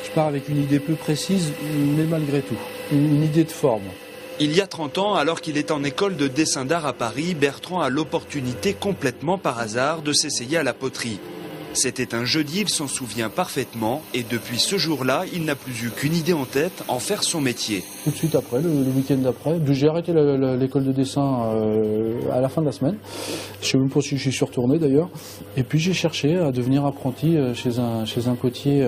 Je pars avec une idée peu précise, mais malgré tout, une idée de forme. Il y a 30 ans, alors qu'il est en école de dessin d'art à Paris, Bertrand a l'opportunité complètement par hasard de s'essayer à la poterie. C'était un jeudi, il s'en souvient parfaitement et depuis ce jour-là, il n'a plus eu qu'une idée en tête, en faire son métier. Tout de suite après, le week-end d'après, j'ai arrêté l'école de dessin à la fin de la semaine. Je ne sais même pas si je suis retourné d'ailleurs. Et puis j'ai cherché à devenir apprenti chez un potier,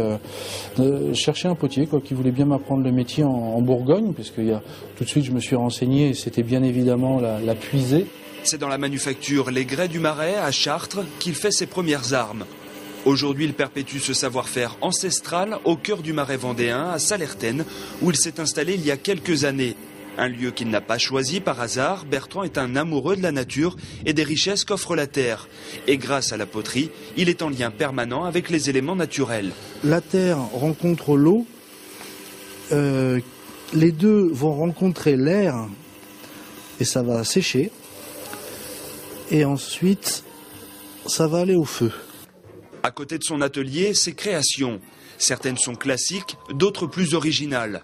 chercher un potier qui voulait bien m'apprendre le métier en Bourgogne, parce que tout de suite je me suis renseigné et c'était bien évidemment la puisée. C'est dans la manufacture Les Grès du Marais, à Chartres, qu'il fait ses premières armes. Aujourd'hui, il perpétue ce savoir-faire ancestral au cœur du Marais vendéen, à Sallertaine, où il s'est installé il y a quelques années. Un lieu qu'il n'a pas choisi par hasard, Bertrand est un amoureux de la nature et des richesses qu'offre la terre. Et grâce à la poterie, il est en lien permanent avec les éléments naturels. La terre rencontre l'eau, les deux vont rencontrer l'air et ça va sécher. Et ensuite, ça va aller au feu. À côté de son atelier, ses créations. Certaines sont classiques, d'autres plus originales.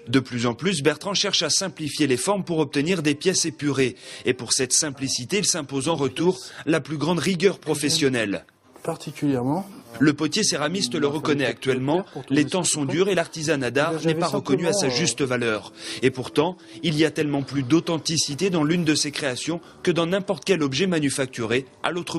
De plus en plus, Bertrand cherche à simplifier les formes pour obtenir des pièces épurées. Et pour cette simplicité, il s'impose en retour la plus grande rigueur professionnelle. Particulièrement. Le potier céramiste le reconnaît actuellement, les temps sont durs et l'artisanat d'art n'est pas reconnu à sa juste valeur. Et pourtant, il y a tellement plus d'authenticité dans l'une de ses créations que dans n'importe quel objet manufacturé à l'autre bout.